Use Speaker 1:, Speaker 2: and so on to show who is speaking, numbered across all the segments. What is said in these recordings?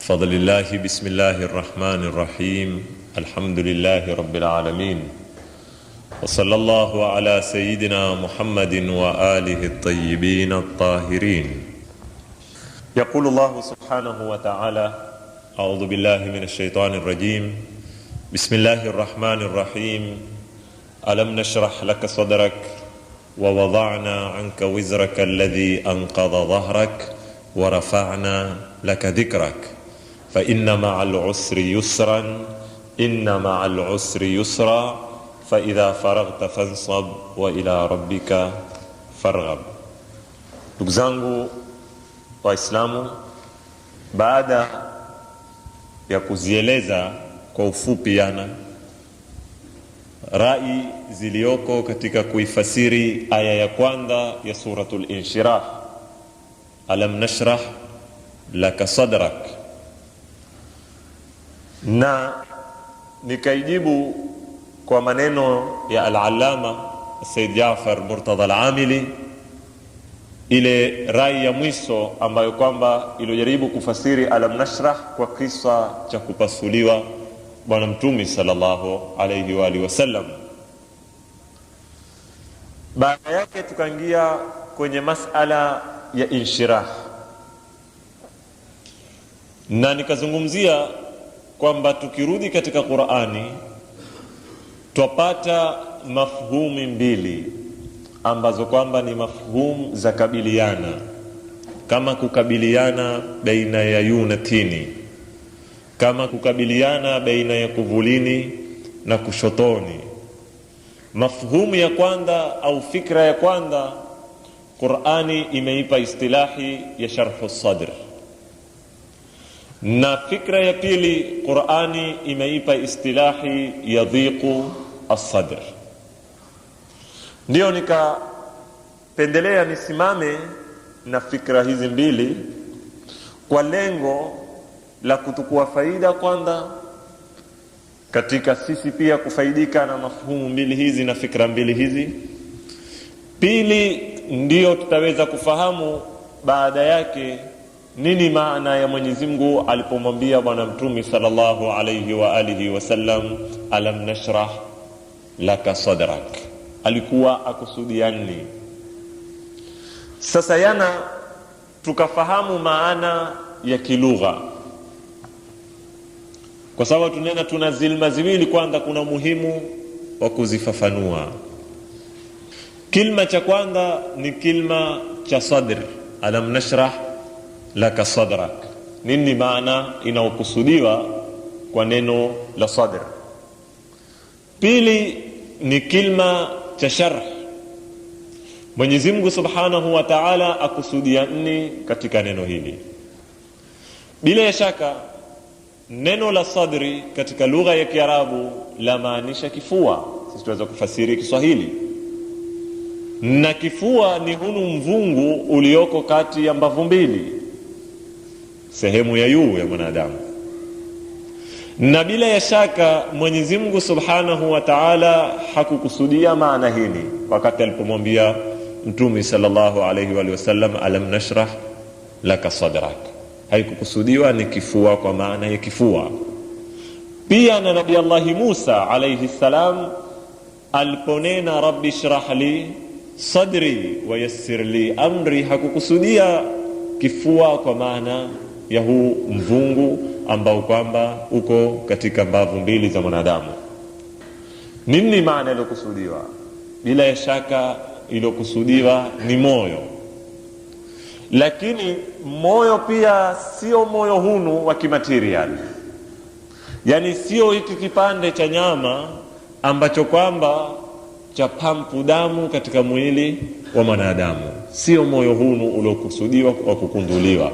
Speaker 1: بفضل الله بسم الله الرحمن الرحيم الحمد لله رب العالمين وصلى الله على سيدنا محمد وآله الطيبين الطاهرين. يقول الله سبحانه وتعالى: أعوذ بالله من الشيطان الرجيم بسم الله الرحمن الرحيم ألم نشرح لك صدرك ووضعنا عنك وزرك الذي أنقض ظهرك ورفعنا لك ذكرك فإن مع العسر يسرا إن مع العسر يسرا فإذا فرغت فانصب وإلى ربك فارغب. Ndugu zangu Waislamu, baada ya kuzieleza kwa ufupi rai zilioko katika kuifasiri aya ya kwanza ya suratul Inshirah, alam nashrah laka sadrak, na nikaijibu kwa maneno ya al-Allama Sayyid Jaafar Murtada al-Amili ile rai ya mwisho ambayo kwamba ilojaribu kufasiri alam nashrah kwa kisa cha kupasuliwa Bwana Mtume sallallahu alayhi wa alihi wasallam. Baada yake tukaingia kwenye masala ya inshirah, na nikazungumzia kwamba tukirudi katika Qur'ani twapata mafhumi mbili ambazo kwamba ni mafhum za kabiliana, kama kukabiliana baina ya yu na tini, kama kukabiliana baina ya kuvulini na kushotoni. Mafhumu ya kwanza au fikra ya kwanza, Qur'ani imeipa istilahi ya sharhu sadr, na fikra ya pili Qur'ani imeipa istilahi ya dhiqu as-sadr. Ndio nikapendelea nisimame na fikra hizi mbili kwa lengo la kutukua faida kwanza katika sisi pia kufaidika na mafhumu mbili hizi na fikra mbili hizi. Pili, ndio tutaweza kufahamu baada yake nini maana ya Mwenyezi Mungu alipomwambia Bwana Mtume sallallahu alayhi wa alihi wasallam alam nashrah laka sadrak, alikuwa akusudia nini? Sasa tukafahamu maana ya kilugha, kwa sababu tuna zilma ziwili. Kwanza kuna muhimu wa kuzifafanua. Kilma cha kwanza ni kilma cha sadr, alam nashrah laka sadrak. Nini maana inaokusudiwa kwa neno la sadr? Pili ni kilma cha sharh. Mwenyezi Mungu Subhanahu wa Ta'ala akusudia nini katika neno hili? Bila shaka neno la sadri katika lugha ya Kiarabu la maanisha kifua. Sisi tunaweza kufasiri Kiswahili, na kifua ni hunu mvungu ulioko kati ya mbavu mbili, sehemu ya juu ya mwanadamu. Na bila ya shaka Mwenyezi Mungu Subhanahu wa Ta'ala hakukusudia maana hili wakati alipomwambia Mtume sallallahu alayhi wa sallam alam nashrah laka sadrak. Haikukusudiwa ni kifua kwa maana ya kifua. Pia na Nabii Allah Musa alayhi salam aliponena rabbi shrah li sadri wa yassir li amri, hakukusudia kifua kwa maana ya huu mvungu ambao kwamba uko katika mbavu mbili za mwanadamu. Nini maana iliyokusudiwa? Bila ya shaka iliyokusudiwa ni moyo, lakini moyo pia sio moyo hunu wa kimaterial, yani sio hiki kipande cha nyama ambacho kwamba cha pampu damu katika mwili wa mwanadamu. Sio moyo hunu uliokusudiwa wa kukunduliwa,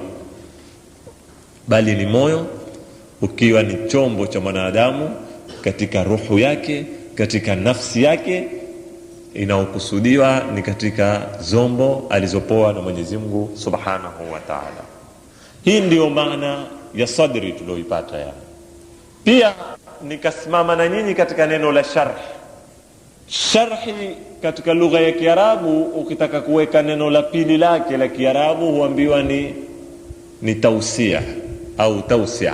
Speaker 1: bali ni moyo ukiwa ni chombo cha mwanadamu katika ruhu yake, katika nafsi yake, inaokusudiwa ni katika zombo alizopoa na Mwenyezi Mungu Subhanahu wa Ta'ala. Hii ndio maana ya sadri tulioipata ya. Pia nikasimama na nyinyi katika neno la sharh. Sharhi katika lugha ya Kiarabu, ukitaka kuweka neno la pili lake la Kiarabu huambiwa ni tausia. au tausia,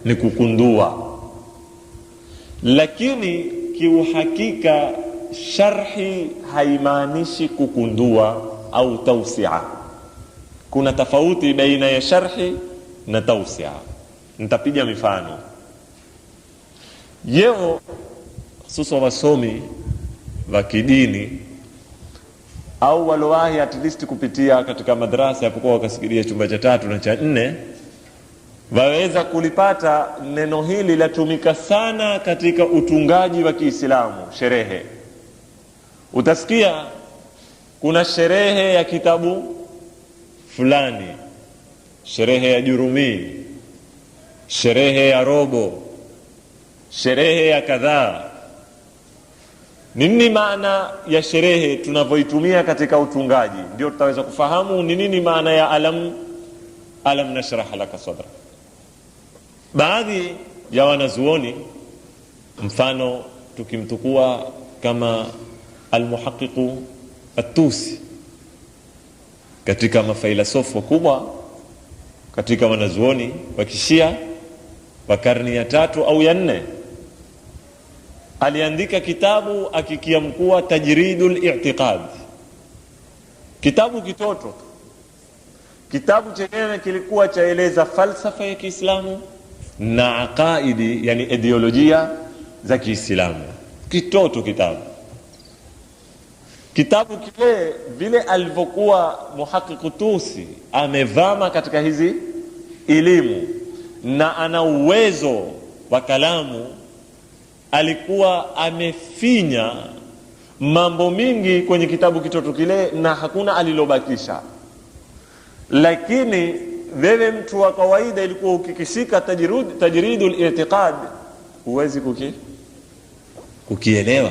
Speaker 1: ni kukundua. Lakini kiuhakika sharhi haimaanishi kukundua au tausia. Kuna tofauti baina ya sharhi na tausia. Nitapiga mifano. Yeo hususan wasomi wa kidini au walowahi at least kupitia katika madrasa yapokuwa wakasikilia chumba cha 3 na cha 4, waweza kulipata neno hili latumika sana katika utungaji wa Kiislamu, sherehe. Utasikia kuna sherehe ya kitabu fulani, sherehe ya Jurumi, sherehe ya robo, sherehe ya kadhaa. Nini maana ya sherehe tunavyoitumia katika utungaji? Ndio tutaweza kufahamu ni nini maana ya alam nashrah laka sadra. Baadhi ya wanazuoni, mfano tukimtukua kama al-Muhaqqiq at-Tusi, katika mafailasofu kubwa katika wanazuoni wa Kishia wa karne ya 3 au ya 4, aliandika kitabu akikiamkua Tajridul I'tiqad. Kitabu kitoto. Kitabu chenyewe kilikuwa chaeleza falsafa ya Kiislamu na aqaidi, yani ideolojia za Kiislamu. Kitoto kitabu kile vile alivyokuwa Muhaqqiq Tusi amevama katika hizi elimu na ana uwezo wa kalamu, alikuwa amefinya mambo mingi kwenye kitabu kitoto kile na hakuna alilobakisha. Lakini wewe mtu wa kawaida ilikuwa ukikishika Tajridul I'tiqad huwezi kukielewa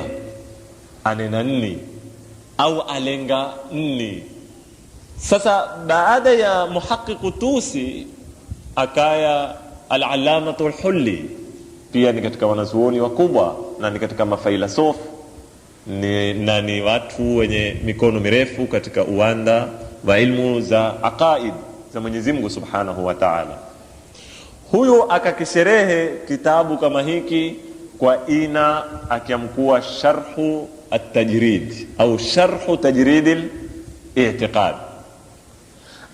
Speaker 1: anena nini au alenga nini. Sasa baada ya Muhaqqiq Tusi akaya al-Allamatu al-Hulli, pia ni katika wanazuoni wakubwa na ni katika mafailasofu na ni watu wenye mikono mirefu katika uwanda wa ilmu za aqaid za Mwenyezi Mungu Subhanahu wa Ta'ala. Huyo akakisherehe kitabu kama hiki kwa ina akiamkua sharhu at-tajrid au sharhu tajridil i'tiqad.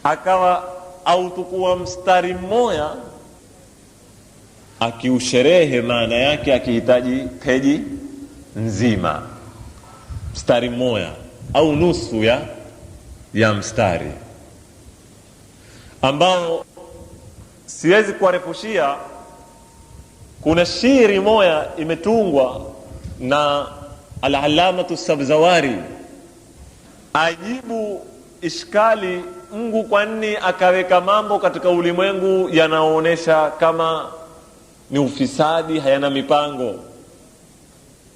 Speaker 1: Akawa au tukua mstari mmoja akiusherehe, maana yake akihitaji peji nzima, mstari mmoja au nusu ya mstari, ambao siwezi kuwarefushia. Kuna shairi moja imetungwa na al-Allamatu Sabzawari ajibu ishkali Mungu kwa nini akaweka mambo katika ulimwengu yanaonesha kama ni ufisadi, hayana mipango.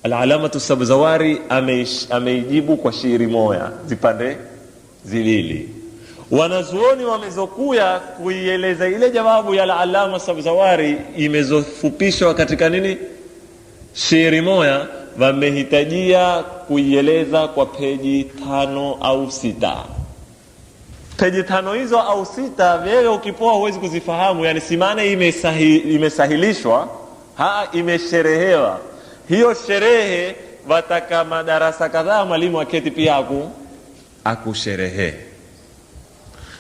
Speaker 1: Al-Allamatu Sabzawari ameijibu kwa shairi moja, vipande viwili. Wanazuoni wamezokuya kuieleza ile jawabu ya Al-Allama Sabzawari imezofupishwa katika nini, shairi moja, wamehitajia kuieleza kwa peji 5 au 6. Peji 5 hizo au 6 wewe ukipoa huwezi kuzifahamu, yani si maana imesahilishwa, imesherehewa. Hiyo sherehe wataka madarasa kadhaa mwalimu aketi pia akusherehe.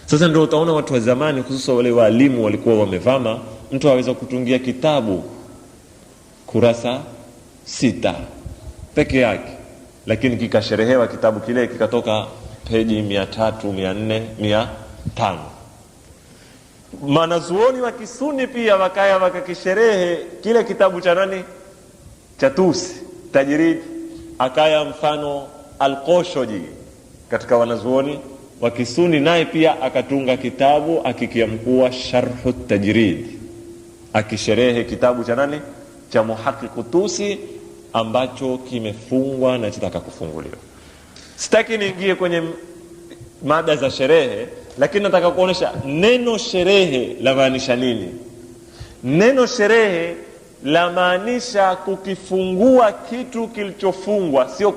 Speaker 1: Sasa ndio utaona watu wa zamani, hususan wale walimu walikuwa wamevama, mtu aweza kutungia kitabu kurasa 6 peke yake, lakini kikasherehewa kitabu kile kikatoka peji 300, 400, 500. Manazuoni wa Kisuni pia wakaya wakakisherehe kile kitabu cha nani, cha Tusi Tajrid. Akaya mfano Al-Qoshoji katika wanazuoni wa Kisuni, naye pia akatunga kitabu akikiamkua Sharhu Tajrid, akisherehe kitabu cha nani, cha Muhaqqiq Tusi, ambacho kimefungwa na kitaka kufunguliwa. Sitaki niingie kwenye mada za sherehe, lakini nataka kuonesha neno sherehe la maanisha nini. Neno sherehe la maanisha kukifungua kitu kilichofungwa, sio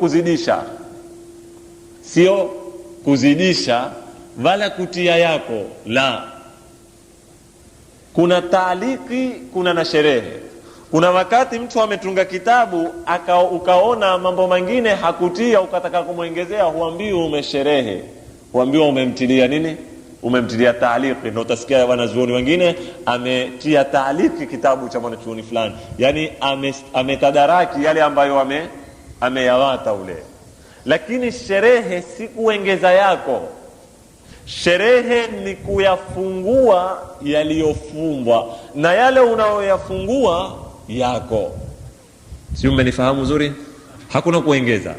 Speaker 1: kuzidisha wala kutia yako, la. kuna taaliki, kuna na sherehe. Kuna wakati mtu ametunga kitabu ukaona mambo mengine hakutia, ukataka kumuongezea, huambiwa umesherehe, huambiwa umemtilia nini, umemtilia taaliki. Ndio utasikia wanazuoni wengine ametia taaliki kitabu cha mwanachuoni fulani, yani ametadaraki yale ambayo ameyawata ule. Lakini sherehe si kuongeza yako, sherehe ni kuyafungua yaliyofumbwa, na yale unayoyafungua yako. Si umenifahamu zuri? Hakuna kuongeza.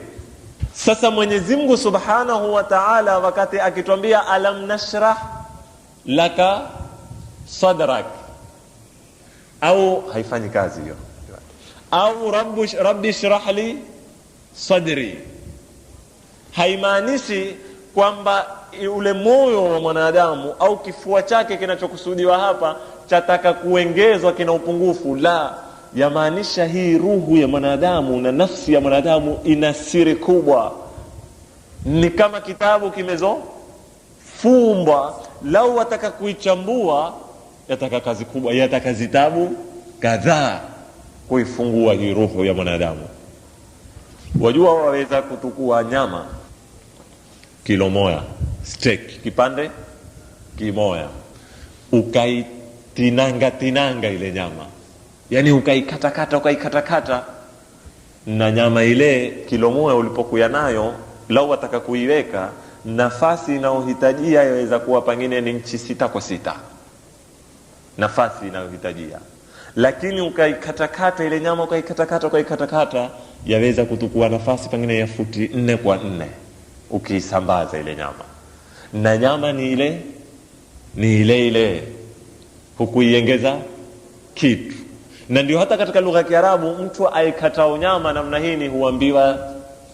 Speaker 1: Sasa Mwenyezi Mungu Subhanahu wa Ta'ala wakati akituambia alam nashrah laka sadrak, au haifanyi kazi hiyo, au rabbi shrah li sadri, haimaanishi kwamba ule moyo wa mwanadamu au kifua chake kinachokusudiwa hapa chataka kuongezwa, kina upungufu. La, yamaanisha hii ruhu ya mwanadamu na nafsi ya mwanadamu ina siri kubwa, ni kama kitabu kimezofumba. Lau wataka kuichambua, yataka kazi kubwa, yataka zitabu kadhaa kuifungua hii ruhu ya mwanadamu. Wajua waweza kutukua nyama kilo moja, steak kipande kimoja, ukaitinanga ile nyama, yani ukaikatakata, na nyama ile kilo moja ulipokuya nayo, lau wataka kuiweka, nafasi inayohitajia yaweza kuwa pengine ni inchi 6 kwa 6, nafasi inayohitajia. Lakini ukaikatakata ile nyama, ukaikatakata, yaweza kutukua nafasi pengine ya futi 4 kwa 4 ukiisambaza ile nyama, na nyama ni ile hukuiongeza kitu. Na ndio hata katika lugha ya Kiarabu mtu aikatao nyama namna hii ni huambiwa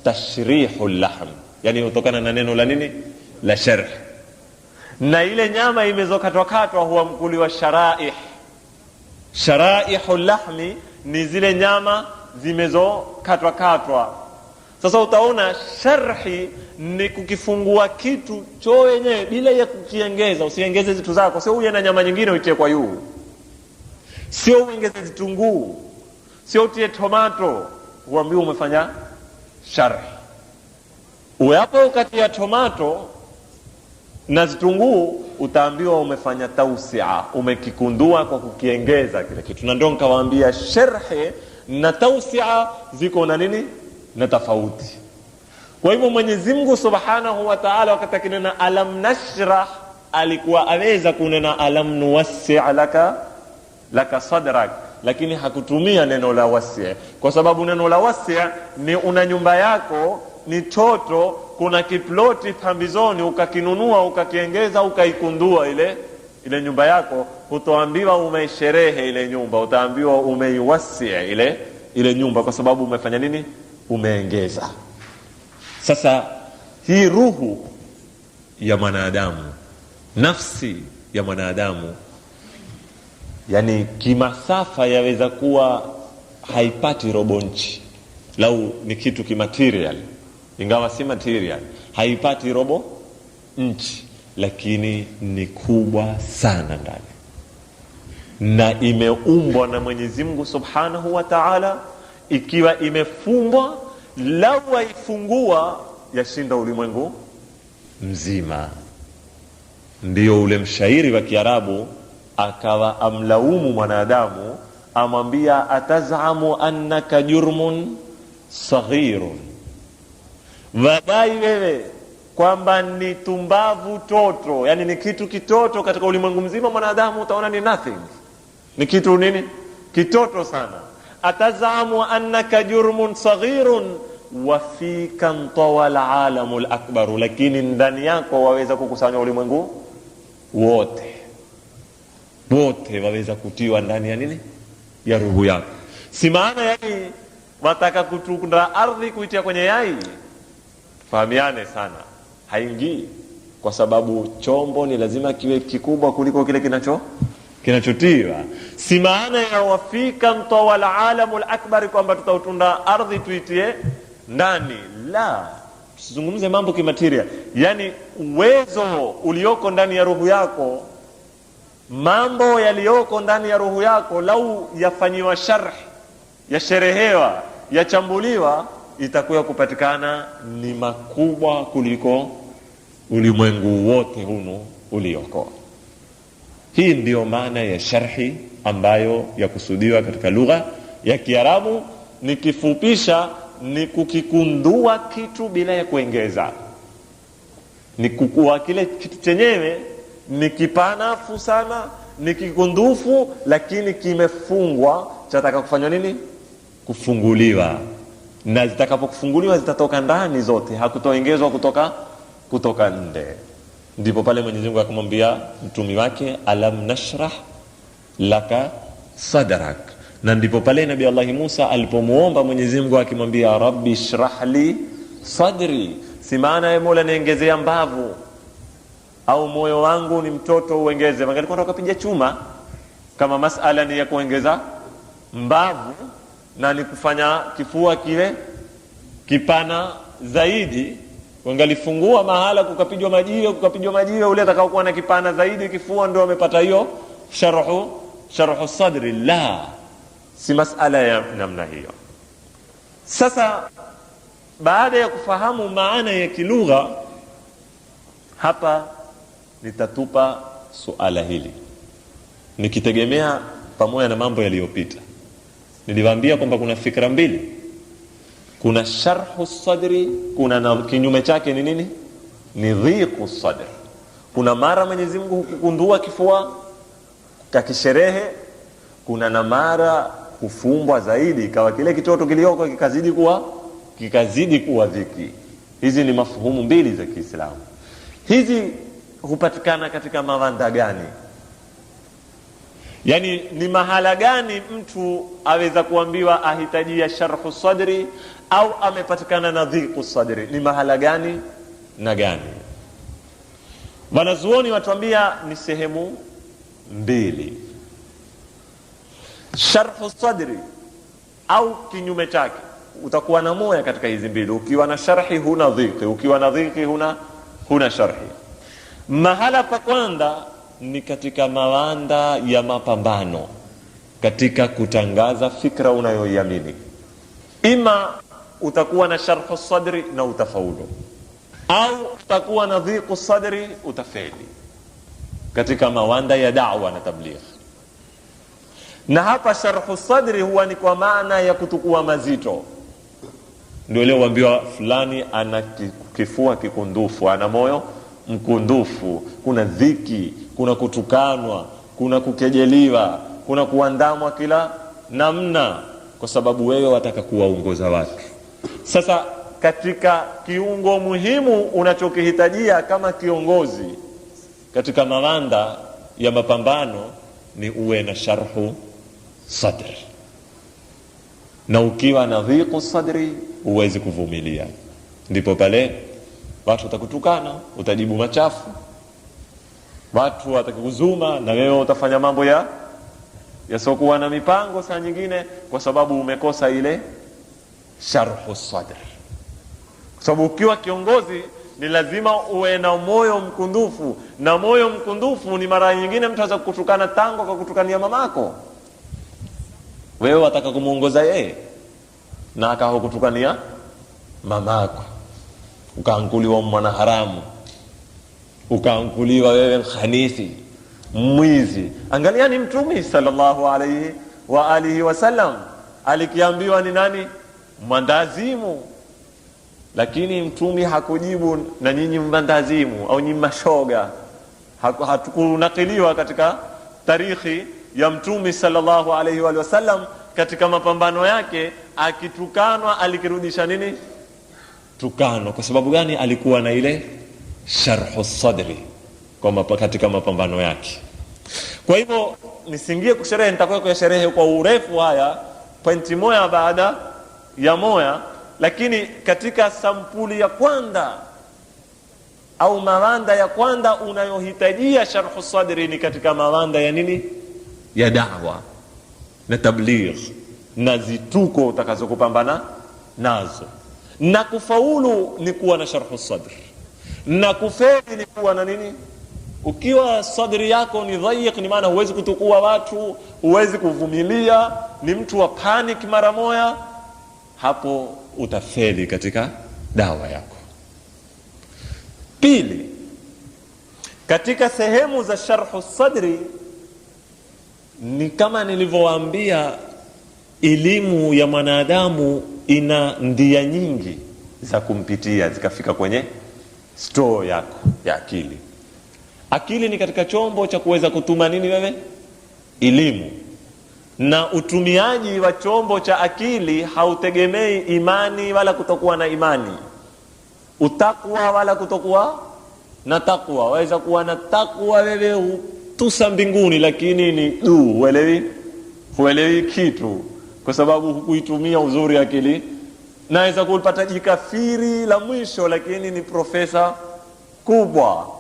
Speaker 1: tashrihul lahm, yani hutokana na neno la nini, la sharh. Na ile nyama imezokatwa huamkuliwa sharaih. Sharaihul lahmi ni zile nyama zimezokatwa. Sasa utaona sharhi ni kukifungua kitu cho wenyewe bila ya kukiongeza. Usiongeze zitu zako, sio uye na nyama nyingine uitie kwa yu, sio uongeze vitunguu, sio utie tomato, uambiwa umefanya sharhi. Uyapo ukatia tomato na vitunguu, utaambiwa umefanya tausia, umekikundua kwa kukiongeza kile kitu. Na ndio nikawaambia sharhi na tausia ziko na nini, na tofauti. Kwa hivyo Mwenyezi Mungu Subhanahu wa Ta'ala wakati akinena alam nashrah, alikuwa aweza kunena alam nuwassi' laka sadrak, lakini hakutumia neno la wasi', kwa sababu neno la wasi' ni una nyumba yako ni toto, kuna kiploti pambizoni, ukakinunua ukakiongeza ukaikundua ile nyumba yako, hutoambiwa umeisherehe ile nyumba, utaambiwa umeiwasi' ile nyumba, kwa sababu umefanya nini, umeongeza. Sasa hii ruhu ya mwanadamu, nafsi ya mwanadamu, yani kimasafa yaweza kuwa haipati robo nchi, lau ni kitu kimaterial, ingawa si material, haipati robo nchi, lakini ni kubwa sana ndani, na imeumbwa na Mwenyezi Mungu Subhanahu wa Ta'ala. Ikiwa imefumbwa, lau waifungua yashinda ulimwengu mzima. Ndiyo ule mshairi wa Kiarabu akawa amlaumu mwanadamu, amwambia atazamu annaka jurmun saghirun, wadai wewe kwamba ni tumbavu toto, yani ni kitu kitoto katika ulimwengu mzima. Mwanadamu utaona ni nothing, ni kitu nini, kitoto sana. Atazamu annaka jurmun saghirun wa fika tawal alamul akbar, lakini ndani yako waweza kukusanya ulimwengu wote waweza kutiwa ndani ya nini, ya ruhu yako. Si maana yani wataka kutunda ardhi kuitia kwenye yai, fahamiane sana, haingii, kwa sababu chombo ni lazima kiwe kikubwa kuliko kile kinachotiwa. Si maana ya wafika tawal alamul akbar kwamba tutautunda ardhi tuitie ndani, la. Tusizungumze mambo kimateria, yani uwezo ulioko ndani ya ruhu yako mambo yaliyoko ndani ya roho yako lau yafanyiwa sharh, yasherehewa, yachambuliwa, itakuwa kupatikana ni makubwa kuliko ulimwengu wote hunu ulioko. Hii ndiyo maana ya sharhi ambayo yakusudiwa katika lugha ya Kiarabu. Nikifupisha ni kukikundua kitu bila ya kuongeza, ni kukua kile kitu chenyewe ni kipanafu sana, ni kikundufu, lakini kimefungwa, chataka kufanywa nini? Kufunguliwa, na zitakapokufunguliwa zitatoka ndani zote, hakutoongezwa kutoka nje. Ndipo pale Mwenyezi Mungu akamwambia mtumi wake, alam nashrah laka sadrak. Na ndipo pale Nabii Allah Musa alipomuomba Mwenyezi Mungu akimwambia rabbi shrah li sadri, si maana ya Mola niongezea mbavu au moyo wangu ni mtoto uongeze. Wangalikuwa wakapiga chuma kama masala ni ya kuongeza mbavu na ni kufanya kifua kile kipana zaidi, wangalifungua mahala kukapijwa majiwe ule atakao kuwa na kipana zaidi kifua ndio amepata hiyo sharhu sadri. La, si masala ya namna hiyo. Sasa baada ya kufahamu maana ya kilugha, hapa nitatupa suala hili nikitegemea pamoja na mambo yaliyopita. Niliwaambia kwamba kuna fikra mbili, kuna sharhu sadri, kuna na kinyume chake ni nini? Ni dhiqu sadri. Kuna mara Mwenyezi Mungu hukundua kifua kakisherehe, kuna na mara kufumbwa zaidi ikawa kile kitoto kilioko kikazidi kuwa dhiki. Hizi ni mafuhumu mbili za Kiislamu. Hizi hupatikana katika mawanda gani? Yani ni mahala gani mtu aweza kuambiwa ahitajia sharhu sadri au amepatikana na dhiqu sadri? Ni mahala gani na gani? Wanazuoni watuambia ni sehemu mbili. Sharhu sadri au kinyume chake, utakuwa na moja katika hizi mbili. Ukiwa na sharhi huna dhiqi, ukiwa na dhiqi huna sharhi. Mahala pa kwanza ni katika mawanda ya mapambano, katika kutangaza fikra unayoiamini. Ima utakuwa na sharhu sadri na utafaulu, au utakuwa na dhiqu sadri utafeli, katika mawanda ya da'wa na tabligh. Na hapa sharhu sadri huwa ni kwa maana ya kutukua mazito. Ndio leo waambiwa fulani ana kifua kikundufu, ana moyo mkundufu. Kuna dhiki, kuna kutukanwa, kuna kukejeliwa, kuna kuandamwa kila namna, kwa sababu wewe wataka kuwaongoza watu. Sasa katika kiungo muhimu unachokihitajia kama kiongozi katika mawanda ya mapambano ni uwe na sharhu sadri. Na ukiwa na dhiqu sadri huwezi kuvumilia. Ndipo pale watu watakutukana, utajibu machafu, watu watakuzuma, na wewe utafanya mambo yasiokuwa na mipango saa nyingine, kwa sababu umekosa ile sharhu sadri. Kwa sababu ukiwa kiongozi ni lazima uwe na moyo mkundufu, na moyo mkundufu ni mara nyingine mtu anaweza kukutukana tango kwa kutukania mamako, wewe wataka kumuongoza yeye na akakutukania mamako, ukaanguliwa mwana haramu, ukaanguliwa wewe khanithi, mwizi. Angalia ni Mtume sallallahu alayhi wa alihi wasallam alikiambiwa ni nani? Mwandazimu. Lakini Mtume hakujibu na nyinyi mbandazimu au nyinyi mashoga. Hatukunakiliwa katika tarikhi ya Mtume sallallahu alayhi wa sallam katika mapambano yake akitukanwa alikirudisha nini? Tukano. Kwa sababu gani? Alikuwa na ile sharhu sadri kwa katika mapambano yake. Kwa hivyo nisingie kusherehe, nitakuwa kwa sherehe kwa urefu haya pointi moja baada ya moja, lakini katika sampuli ya kwanza au mawanda ya kwanza unayohitajia sharhu sadri ni katika mawanda ya nini? Ya da'wa na tabligh na zituko utakazokupambana nazo. Na kufaulu ni kuwa na sharhu sadri, na kufeli ni kuwa na nini? Ukiwa sadri yako ni dhayiq, ni maana huwezi kutukua watu, huwezi kuvumilia, ni mtu wa panic mara moja, hapo utafeli katika dawa yako. Pili, katika sehemu za sharhu sadri, ni kama nilivyowaambia, elimu ya mwanadamu ina ndia nyingi za kumpitia zikafika kwenye store yako ya akili. Akili ni katika chombo cha kuweza kutuma nini wewe? Elimu. Na utumiaji wa chombo cha akili hautegemei imani wala kutokuwa na imani, utakwa wala kutokuwa na takwa. Waweza kuwa na takwa wewe tusa mbinguni, lakini ni huelewi kitu, kwa sababu hukuitumia uzuri akili. Naweza kupata jikafiri la mwisho, lakini ni profesa kubwa,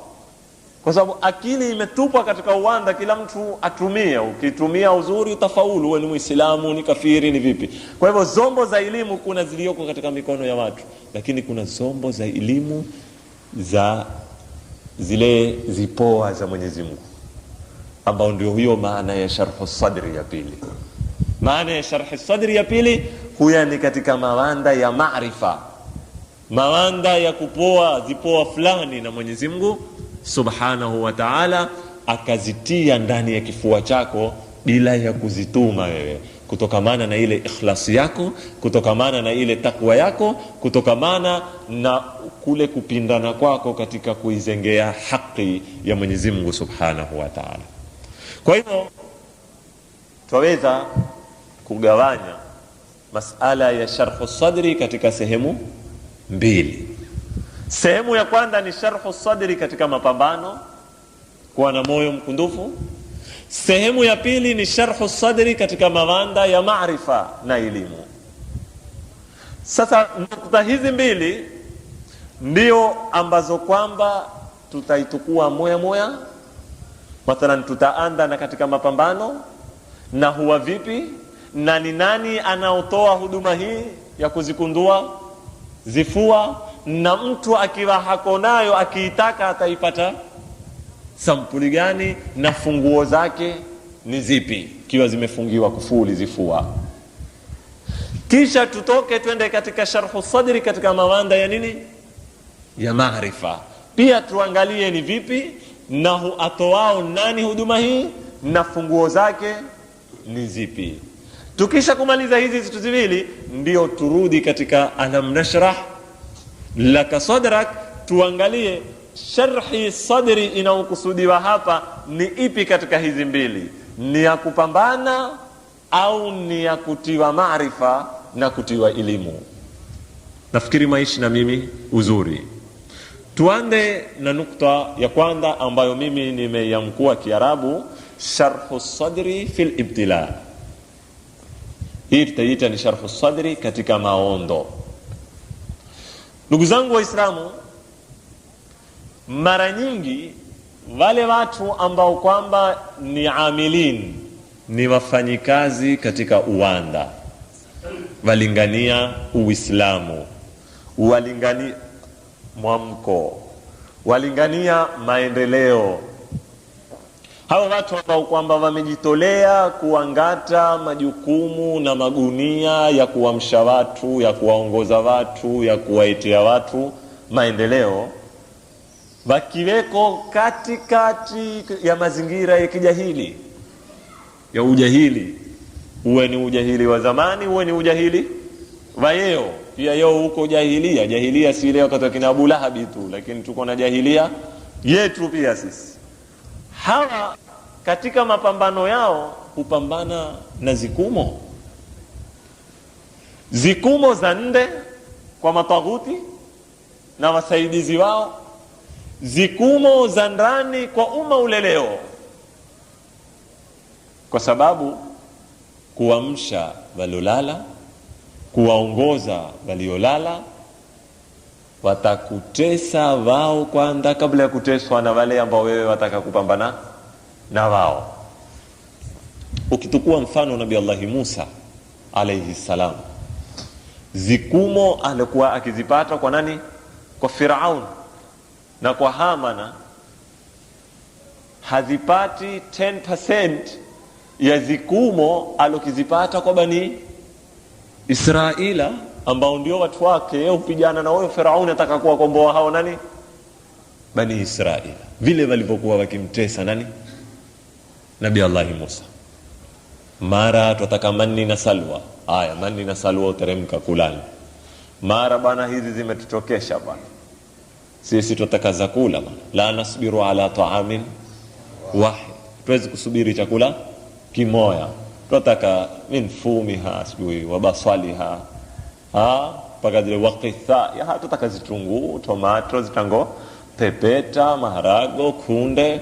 Speaker 1: kwa sababu akili imetupwa katika uwanda, kila mtu atumie. Ukitumia uzuri utafaulu, wewe ni Muislamu, ni kafiri, ni vipi? Kwa hivyo zombo za elimu kuna zilioko katika mikono ya watu, lakini kuna zombo za elimu za zile zipoa za Mwenyezi Mungu, ambao ndio hiyo maana ya sharh sadri ya pili. Maana ya sharh sadri ya pili huya ni katika mawanda ya maarifa, mawanda ya kupoa zipoa fulani na Mwenyezi Mungu Subhanahu wa Ta'ala akazitia ndani ya kifua chako bila ya kuzituma wewe, kutokamana na ile ikhlasi yako, kutokamana na ile takwa yako, kutokamana na kule kupindana kwako katika kuizengea haki ya Mwenyezi Mungu Subhanahu wa Ta'ala. Kwa hivyo twaweza kugawanya masala ya sharhu sadri katika sehemu mbili. Sehemu ya kwanza ni sharhu sadri katika mapambano, kuwa na moyo mkundufu. Sehemu ya pili ni sharhu sadri katika mawanda ya maarifa na elimu. Sasa nukta hizi mbili ndio ambazo kwamba tutaitukua moya moya. Mathalan, tutaanza na katika mapambano, na huwa vipi, na ni nani anaotoa huduma hii ya kuzikundua zifua, na mtu akiwa hako nayo akiitaka ataipata sampuli gani, na funguo zake ni zipi kiwa zimefungiwa kufuli zifua. Kisha tutoke twende katika sharhu sadri katika mawanda ya nini, ya maarifa. Pia tuangalie ni vipi na huatoao nani huduma hii, na funguo zake ni zipi. Tukisha kumaliza hizi vitu viwili, ndio turudi katika alam nashrah laka sadrak, tuangalie sharhi sadri inayokusudiwa hapa ni ipi katika hizi mbili, ni ya kupambana au ni ya kutiwa maarifa na kutiwa elimu. Nafikiri maishi na mimi uzuri. Tuande na nukta ya kwanza ambayo mimi nimeiamkua Kiarabu, sharhu sadri fil ibtila. Hii tutaita ni sharhu sadri katika maondo. Ndugu zangu Waislamu, mara nyingi wale watu ambao kwamba ni amilin, ni wafanyikazi katika uwanda, walingania Uislamu, walingania mwamko, walingania maendeleo, hawa watu ambao kwamba wamejitolea kuangata majukumu na magunia ya kuamsha watu, ya kuwaongoza watu, ya kuwaitia watu maendeleo, wakiweko katikati ya mazingira ya kijahili, ya ujahili. Uwe ni ujahili wa zamani, uwe ni ujahili wa leo. Pia leo huko jahilia. Jahilia si leo wakati kina Abu Lahabi tu, lakini tuko na jahilia yetu pia sisi. Hawa katika mapambano yao hupambana na zikumo za nde kwa mataghuti na wasaidizi wao, zikumo za ndani kwa umma uleleo, kwa sababu kuamsha waliolala, kuwaongoza waliolala, watakutesa wao kwanza kabla ya kuteswa na wale ambao wewe wataka kupambana na wao. Ukitukua mfano Nabii Allah Musa alayhi salam, zikumo alikuwa akizipata kwa nani? Kwa Firaun na kwa Hamana, hazipati 10% ya zikumo alokizipata kwa Bani Israila, ambao ndio watu wake. Upigana na wao Firauni ataka kuwakomboa hao nani? Bani Israila, vile walivyokuwa wakimtesa nani? Nabii Allah Musa. Mara tutaka manni na salwa. Haya, manni na salwa uteremka kulani. Mara bana hizi zimetutokesha bana, sisi tutaka zakula bana, la nasbiru ala ta'amin wahid, tuwezi kusubiri chakula kimoja, tutaka min fumiha sijui wa basaliha paka zile waqitha ya, tutaka zitunguu, tomato, zitango, pepeta, maharago, kunde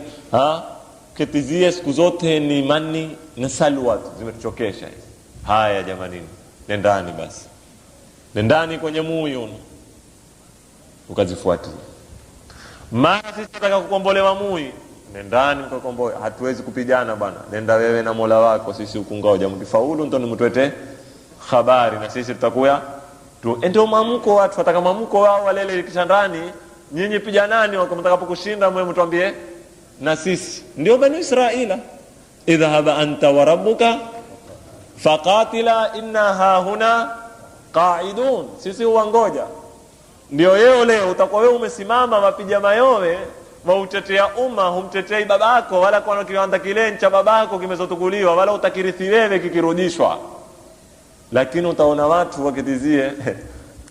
Speaker 1: ketizie siku zote ni mani na salwa zimetuchokesha hizi. Haya jamani, nendani basi, nendani kwenye muyo ukazifuatia. Mara sisi tunataka kukombolewa muyi, nendani mkakomboe. Hatuwezi kupigana bwana, nenda wewe na Mola wako, sisi ukungoja mkifaulu ndo mtuete habari na sisi tutakuya tu. Ndio maamko, watu wataka maamko wao walele kitandani, nyinyi pijanani, wakamtakapokushinda mwe mtuambie na sisi. Ndio Bani Israila, idhhaba anta wa rabbuka faqatila inna hahuna qa'idun, sisi uangoja. Ndio leo utakuwa wewe umesimama mapiga mayowe wautetea umma, humtetei babako, wala kwa kiwanda kile cha babako kimezotukuliwa, wala utakirithi wewe kikirudishwa. Lakini utaona watu wakitizie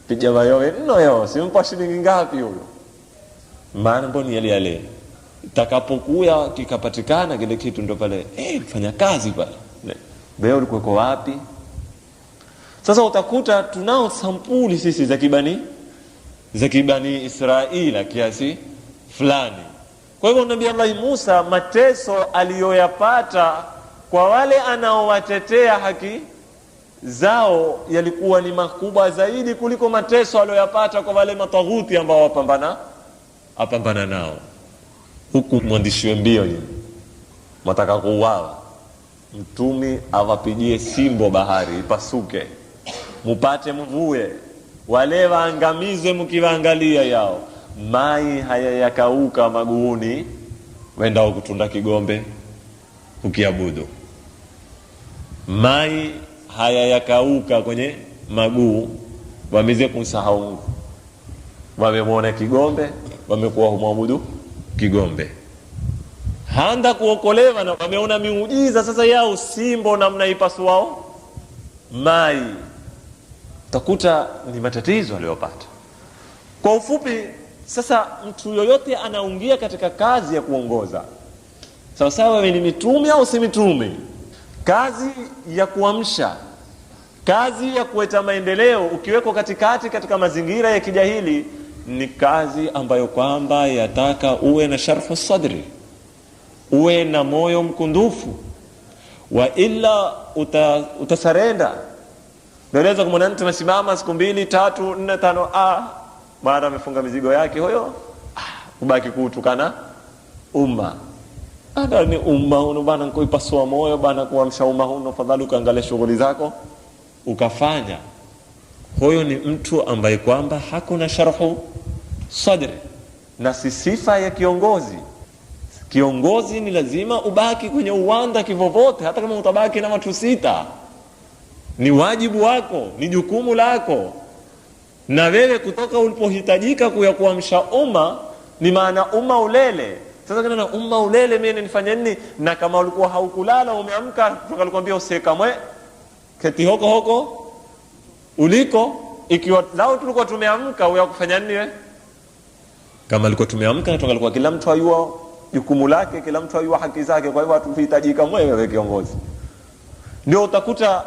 Speaker 1: piga mayowe yao, simpa shilingi ngapi huyo? Mambo ni yale itakapokuwa kikapatikana kile kitu, ndo pale fanya kazi pale. Wewe ulikuwa wapi? Sasa utakuta tunao sampuli sisi za kibani Israila kiasi fulani. Kwa hivyo Nabii Allah Musa, mateso aliyoyapata kwa wale anaowatetea haki zao yalikuwa ni makubwa zaidi kuliko mateso aliyoyapata kwa wale mataghuti ambao apambana nao. Huku mwandishi mbio yeye mataka kuuawa, mtumi awapigie simbo bahari ipasuke, mupate mvue, wale waangamize mkiwaangalia yao. Mai haya yakauka maguuni, wenda kutunda kigombe ukiabudu. Mai haya yakauka kwenye maguu, wameze kumsahau Mungu, wamemwona kigombe, wamekuwa humwabudu kigombe. Handa kuokolewa na wameona miujiza sasa yao simbo na mnaipasuao mai. Utakuta ni matatizo aliyopata. Kwa ufupi, sasa mtu yoyote anaungia katika kazi ya kuongoza, sawa sawa ni mitume au si mitume, kazi ya kuamsha, kazi ya kuleta maendeleo, ukiweko katika mazingira ya kijahili, ni kazi ambayo kwamba yataka uwe na sharhu sadri, uwe na moyo mkundufu, wa illa utasarenda. Naweza kumwona mtu anasimama siku 2, 3, 4, 5 mara amefunga mizigo yake huyo, ubaki kutukana umma. Ada ni umma huno bana, kuipasua moyo bana, kuamsha umma huno, fadhali ukaangalia shughuli zako ukafanya. Huyo ni mtu ambaye kwamba hakuna sharhu sadri, na si sifa ya kiongozi. Kiongozi ni lazima ubaki kwenye uwanda kivovote, hata kama utabaki na watu 6. Ni wajibu wako, ni jukumu lako. Na wewe kutoka ulipohitajika kuamsha umma, ni maana umma ulele. Sasa kana na umma ulele, mimi nifanye nini? Na kama ulikuwa haukulala umeamka, tukalikwambia usekamwe keti hoko uliko. Ikiwa lao tulikuwa tumeamka, wewe kufanya nini wewe? Kama alikuwa tumeamka na tungalikuwa kila mtu ayua jukumu lake, kila mtu ayua haki zake. Kwa hivyo hatuhitajika wewe kiongozi. Ndio utakuta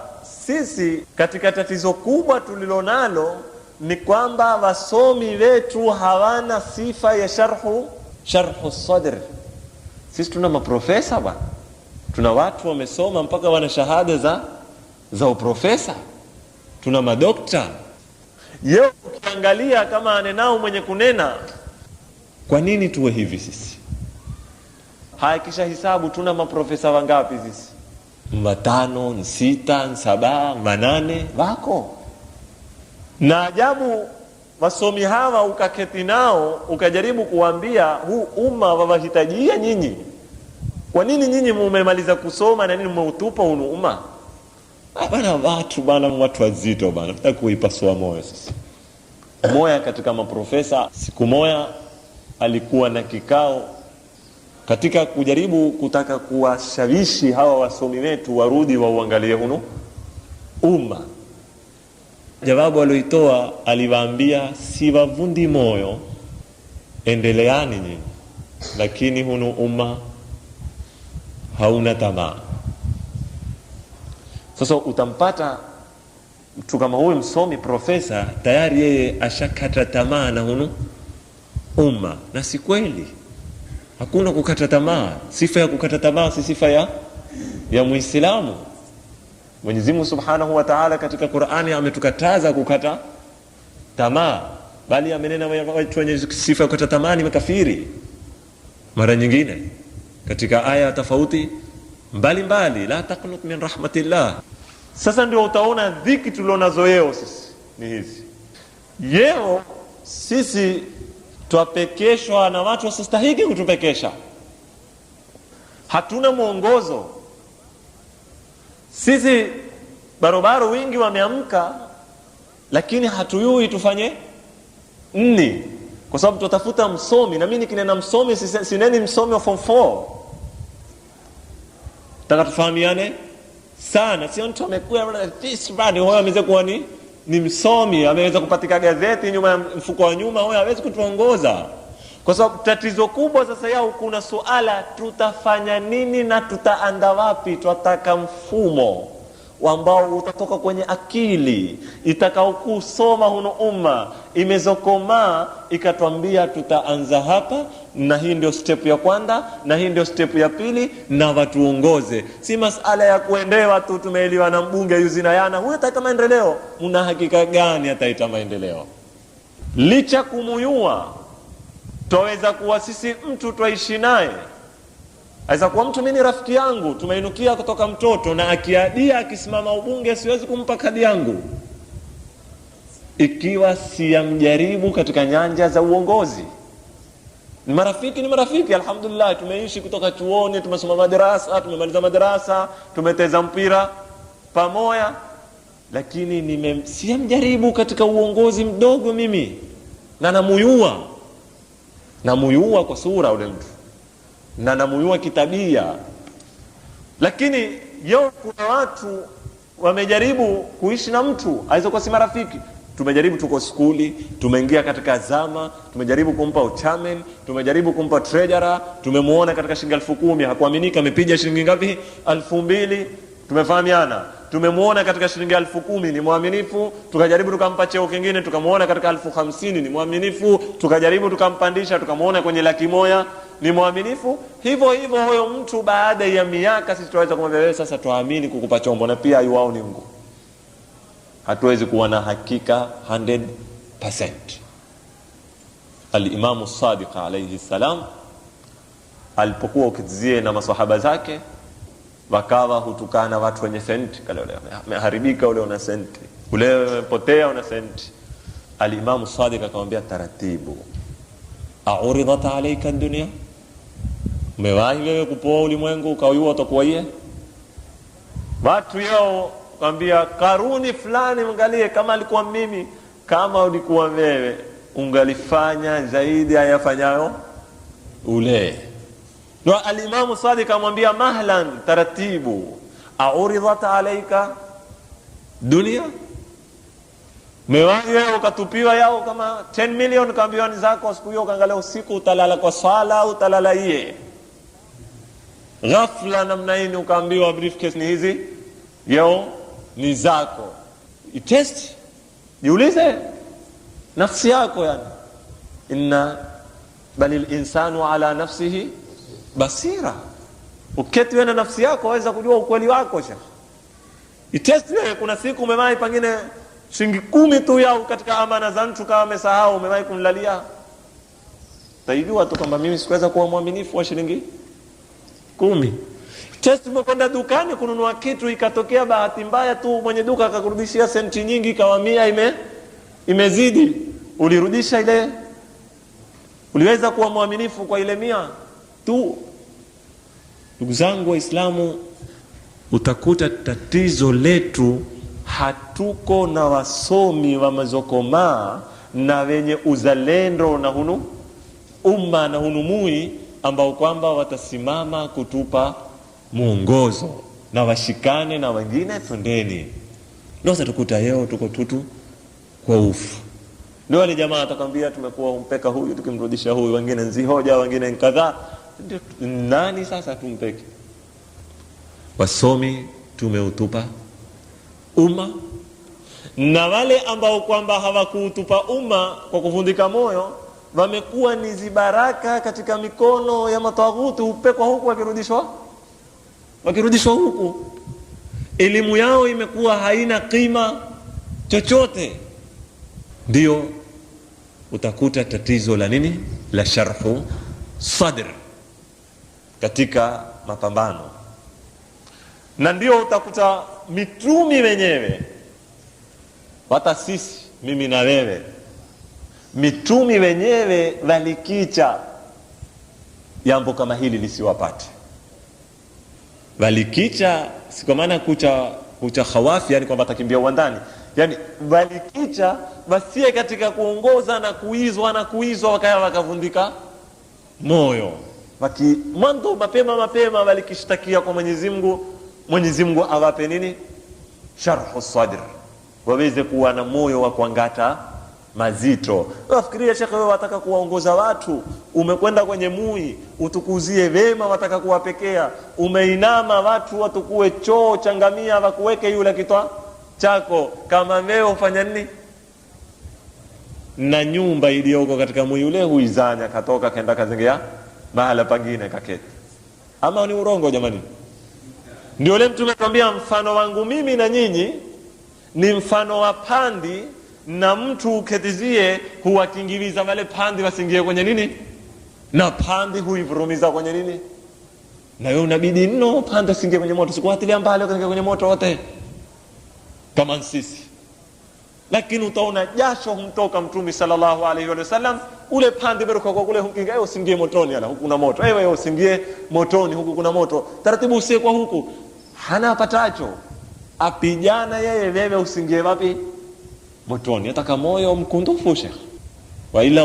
Speaker 1: sisi katika tatizo kubwa tulilonalo ni kwamba wasomi wetu hawana sifa ya sharhu sadr. Sisi tuna maprofesa bwana, tuna watu wamesoma mpaka wana shahada za uprofesa, tuna madokta. Yeo ukiangalia kama anenao mwenye kunena, kwa nini tuwe hivi sisi? Hakisha hisabu, tuna maprofesa wangapi sisi? 5, 6, 7, 8 wako. Na ajabu, wasomi hawa ukaketi nao ukajaribu kuambia huu umma wawahitajia nyinyi, Kwa nini nyinyi mmemaliza kusoma na nini mmeutupa umma? Bana watu wazito bana, nataka kuipasua moyo sasa. Moja katika maprofesa siku moja alikuwa na kikao katika kujaribu kutaka kuwashawishi hawa wasomi wetu warudi wauangalie hunu umma. Jawabu alioitoa, aliwaambia si wavundi moyo, endeleani nyinyi, lakini hunu umma hauna tamaa. Sasa utampata mtu kama huyu msomi profesa tayari yeye ashakata tamaa na hunu umma, na si kweli. Hakuna kukata tamaa. Sifa ya kukata tamaa si sifa ya Muislamu. Mwenyezi Mungu Subhanahu wa Ta'ala katika Qur'ani ametukataza kukata tamaa, bali amenena watu wenye sifa ya kukata tamaa ni makafiri. Mara nyingine katika aya tofauti mbalimbali, la taqnut min rahmatillah. Sasa ndio utaona dhiki tulionazo leo sisi ni hizi. Leo sisi twapekeshwa na watu wasistahiki kutupekesha. Hatuna mwongozo. Sisi barobaro wingi wameamka, lakini hatuyui tufanye nini, kwa sababu tutafuta msomi. Na mimi nikinena msomi sineni msomi wa form 4. Taka tufahamiane sana, sio mtu amekuwa this bad huyo ameweza kuwa ni msomi, ameweza kupatika gazeti nyuma ya mfuko wa nyuma, huyo hawezi kutuongoza. Kwa sababu tatizo kubwa sasa yao kuna suala tutafanya nini na tutaanda wapi. Tunataka mfumo ambao utatoka kwenye akili itakao kusoma huno umma imezokomaa, ikatwambia tutaanza hapa, na hii ndio step ya kwanza na hii ndio step ya pili, na watuongoze. Si masala ya kuendewa tu tumeeliwa na mbunge yuzina yana huyo ataita maendeleo. Muna hakika gani ataita maendeleo? Licha kumuyua tuweza kuwa sisi mtu twaishi naye, aweza kuwa mtu mimi ni rafiki yangu tumeinukia kutoka mtoto, na akiadia akisimama ubunge siwezi kumpa kadi yangu ikiwa siyamjaribu katika nyanja za uongozi. Ni marafiki alhamdulillah, tumeishi kutoka chuoni, tumesoma madrasa, tumemaliza madrasa, tumeteza mpira pamoja, lakini siyamjaribu katika uongozi mdogo mimi, na namuyua kwa sura ule mtu, na namuyua kitabia. Lakini leo kuna watu wamejaribu kuishi na mtu aizo kwa si marafiki. Tumejaribu, tuko skuli, tumeingia katika zama, tumejaribu kumpa uchairman, tumejaribu kumpa treasurer, tumemuona katika shilingi 10,000 hakuaminika amepiga shilingi ngapi? 2,000. Tumefahamiana. Tumemuona katika shilingi 10,000 ni muaminifu, tukajaribu tukampa cheo kingine, tukamuona katika 50,000 ni muaminifu, tukajaribu tukampandisha, tukamuona kwenye 100,000 ni muaminifu. Hivyo huyo mtu baada ya miaka sisi tunaweza kumwambia wewe sasa tuamini kukupa chombo, na pia yuao ni Mungu. Hatuwezi kuwa na hakika 100%. Al-Imam Sadiq alayhi salam alipokuwa ukizie na maswahaba zake, wakawa hutukana watu wenye senti, kale ule ameharibika, ule una senti, ule umepotea una senti. Al-Imam Sadiq akamwambia taratibu, a'uridat alayka ad-dunya, umewahi wewe kupoa ulimwengu ukauiwa utakuwa yeye? Watu yao kwambia karuni fulani, mwangalie kama alikuwa mimi, kama ulikuwa wewe ungalifanya zaidi ayafanyayo ule. Ndio al-Imam Sadiq amwambia mahlan, taratibu, a'uridat alayka dunia, mewahi wewe ukatupiwa yao kama 10 million kaambiwa ni zako, siku hiyo kaangalia usiku utalala kwa swala au utalala yeye. Ghafla namna hii ukaambiwa briefcase ni hizi yao ni zako. Itest, jiulize nafsi yako, yani inna balil insanu ala nafsihi basira. Uketi wewe na nafsi yako waweza kujua ukweli wako. Itest wewe, kuna siku umemai pengine shilingi 10 tu yao katika amana za mtu kama umesahau, umemai kumlalia, taijua tu kwamba mimi sikuweza kuwa mwaminifu wa shilingi 10. Test umekwenda dukani kununua kitu, ikatokea bahati mbaya tu mwenye duka akakurudishia senti nyingi, ikawa 100 imezidi, ulirudisha ile? Uliweza kuwa mwaminifu kwa ile 100 tu? Ndugu zangu Waislamu, utakuta tatizo letu hatuko na wasomi wa mazokomaa na wenye uzalendo na hunu umma na hunumui ambao kwamba watasimama kutupa mwongozo na washikane na wengine twendeni. Ndio tukuta leo tuko tutu kwa ufu. Ndio wale jamaa atakwambia tumekuwa umpeka huyu tukimrudisha huyu, wengine nzi hoja, wengine kadhaa. Nani sasa tumpeke? Wasomi tumeutupa umma, na wale ambao kwamba hawakuutupa umma kwa kuvundika moyo wamekuwa ni zibaraka katika mikono ya matawaghuti, upekwa huku wakirudishwa huku. Elimu yao imekuwa haina kima chochote. Ndio utakuta tatizo la nini? La sharhu sadr katika mapambano. Na ndio utakuta mitumi wenyewe, hata sisi mimi na wewe, mitumi wenyewe walikicha jambo kama hili lisiwapate. Walikicha si kwa maana kucha khawafi, yani kwamba atakimbia uwandani, yani walikicha basie katika kuongoza na kuizwa wakaya wakavundika moyo. Mwanzo mapema walikishtakia kwa Mwenyezi Mungu awape nini? Sharhu sadr, waweze kuwa na moyo wa kuangata mazito. Wafikiria shekhe, wewe wataka kuwaongoza watu, umekwenda kwenye mui utukuzie wema, wataka kuwapekea, umeinama watu watukue choo changamia wakuweke yule kitwa chako, kama wewe ufanya nini? Na nyumba iliyoko katika mui ule huizanya, katoka kaenda kazengea mahala pangine kaketi. Ama ni urongo jamani? Ndio ule Mtume akamwambia, mfano wangu mimi na nyinyi ni mfano wa pandi, na mtu uketizie huwakingiliza wale pandi wasingie kwenye nini, na pandi huivurumiza kwenye nini, na wewe unabidi pandi singie kwenye moto, sikuatilia mbali kwenye moto wote kama sisi. Lakini utaona jasho humtoka Mtume sallallahu alaihi wasallam, ule pande beruka kwa kule hukinga, wewe usingie motoni, ala huku kuna moto, wewe usingie motoni, huku kuna moto, taratibu usie kwa huku, hana patacho apijana yeye, wewe usingie wapi? Motoni. Ataka moyo mkundufu shekh, wa ila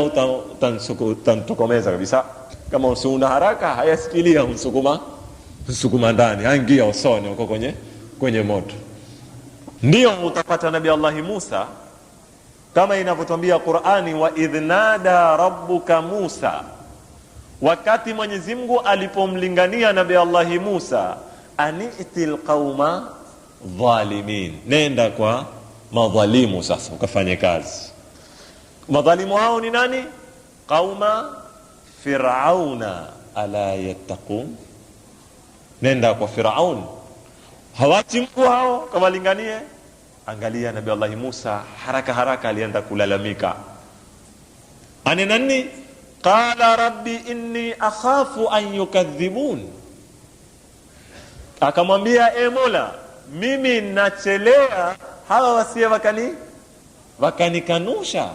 Speaker 1: utantokomeza kabisa. Kama usuna haraka hayasikilia msukuma ndani, haingia usoni uko kwenye moto. Ndio utapata Nabii Allah Musa kama inavyotuambia Qur'ani, wa idhnada rabbuka Musa, wakati Mwenyezi Mungu alipomlingania Nabii Allah Musa, ani'til qauma dhalimin, nenda kwa madhalimu sasa ukafanye kazi. Madhalimu hao ni nani? Qauma Firauna ala yattaqun, nenda kwa Firaun, hawati Mungu hao kawalinganie. Angalia Nabii Allah Musa haraka alienda kulalamika. Anena nini? Qala rabbi inni akhafu an yukadhibun, akamwambia e Mola, mimi nachelea hawa wasie wakanikanusha.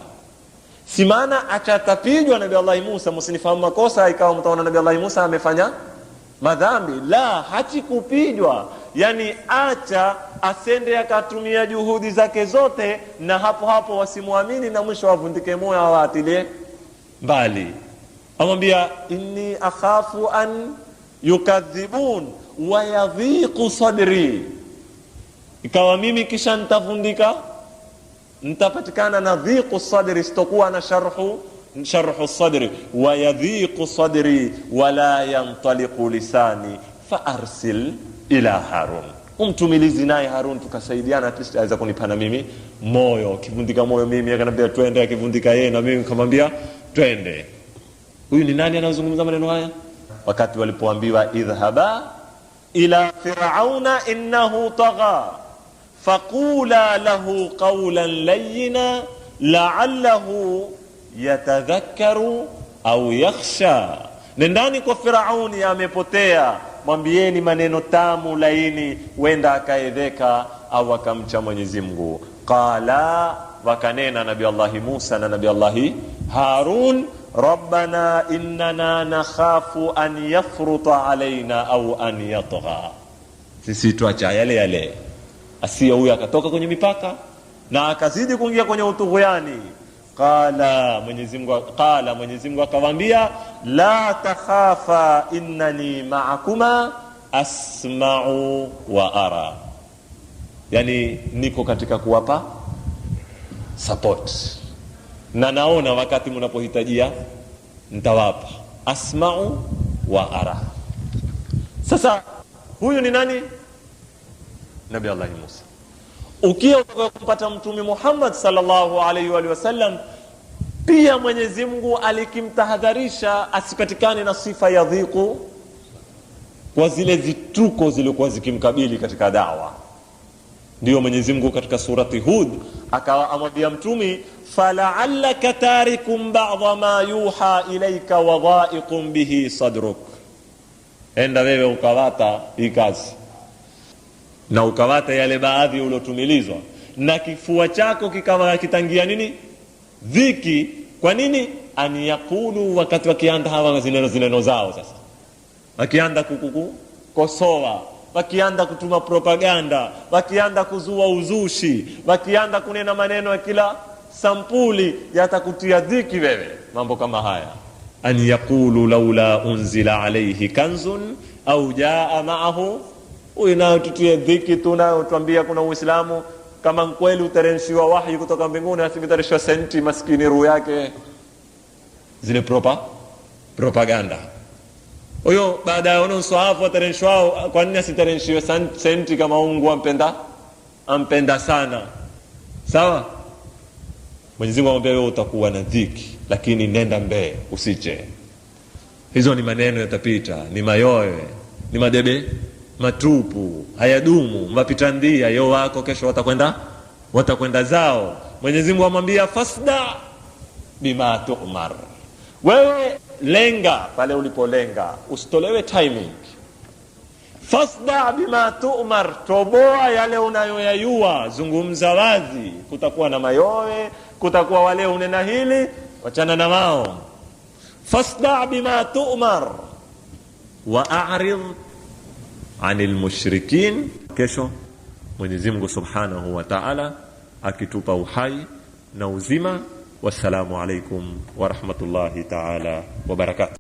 Speaker 1: Si maana achatapijwa Nabii Allah Musa, msinifahamu makosa ikawa mtaona Nabii Allah Musa amefanya madhambi. La, hati kupijwa, yani acha asende akatumia juhudi zake zote, na hapo wasimuamini, na mwisho wavundike moyo waatilie mbali. Amwambia inni akhafu an yukadhibun wa yadhiqu sadri, ikawa mimi kisha nitapatikana na dhiqu sadri, sitokuwa na sharhu sadri, wa yadhiqu sadri wala yantaliqu lisani fa arsil ila Harun, umtumilizi naye Harun, tukasaidiana, at least aweza kunipana mimi moyo. Kivundika moyo mimi akanambia twende, akivundika yeye na mimi nikamwambia twende. Huyu ni nani anazungumza maneno haya? Wakati walipoambiwa idhhaba ila fir'auna innahu tagha faqula lahu qawlan layyina la'allahu yatadhakkaru au yakhsha, nendani kwa Firauni amepotea, mwambieni maneno tamu laini, wenda akaedheka au akamcha Mwenyezi Mungu. Qala, wakanena Nabii Allah Musa na Nabii Allah Harun, rabbana innana nakhafu an yafruta alaina au an yatgha, sisi tuacha yale yale, asiye huyu akatoka kwenye mipaka na akazidi kuingia kwenye utughuyani. Qala Mwenyezi Mungu akawaambia, la takhafa innani ma'akuma asma'u wa ara, yani niko katika kuwapa support na naona wakati mnapohitajia nitawapa. Asma'u wa ara. Sasa huyu ni nani? Nabii Allah Musa. Ukiwa kumpata Mtume Muhammad sallallahu alaihi wa sallam, pia Mwenyezi Mungu alikimtahadharisha asipatikane na sifa ya dhiku kwa zile vituko zilikuwa zikimkabili katika da'wa. Ndio Mwenyezi Mungu katika surati Hud akawa amwambia Mtume, fala'allaka tarikum ba'dha ma yuha ilayka wa dha'iqum bihi sadruk, enda wewe ukawata hii kazi na ukawata yale baadhi uliotumilizwa na kifua chako kikawa kitangia nini? Dhiki. Kwa nini? An yakulu, wakati wakianda hawa zineno zao sasa, wakianda kukosoa, wakianda kutuma propaganda, wakianda kuzua uzushi, wakianda kunena maneno ya kila sampuli, yatakutia dhiki wewe. Mambo kama haya, an yakulu laula unzila alayhi kanzun au jaa ma'ahu, unayotutia dhiki tunayotuambia kuna Uislamu, kama kweli uteremshiwa wahi kutoka mbinguni, asingetarishiwa senti maskini roho yake zile propaganda. Huyo baada ya ono swahafu ateremshwao, kwa nini asiteremshiwe senti kama Mungu ampenda sana? Sawa? Mwenyezi Mungu amwambia wewe utakuwa na dhiki, lakini nenda mbele, usiche. Hizo ni maneno yatapita, ni mayowe, ni madebe matupu, hayadumu, mapita ndia yo wako kesho watakwenda zao. Mwenyezi Mungu amwambia fasda bima tu'mar, wewe lenga pale ulipolenga, usitolewe timing. Fasda bima tu'mar, toboa yale unayoyajua, zungumza wazi. Kutakuwa na mayowe, kutakuwa wale unena hili, wachana na wao. Fasda bima tu'mar wa a'rid anil mushrikin. Kesho Mwenyezi Mungu Subhanahu wa Ta'ala akitupa uhai na uzima. Wassalamu alaikum wa rahmatullahi ta'ala wa barakatuh.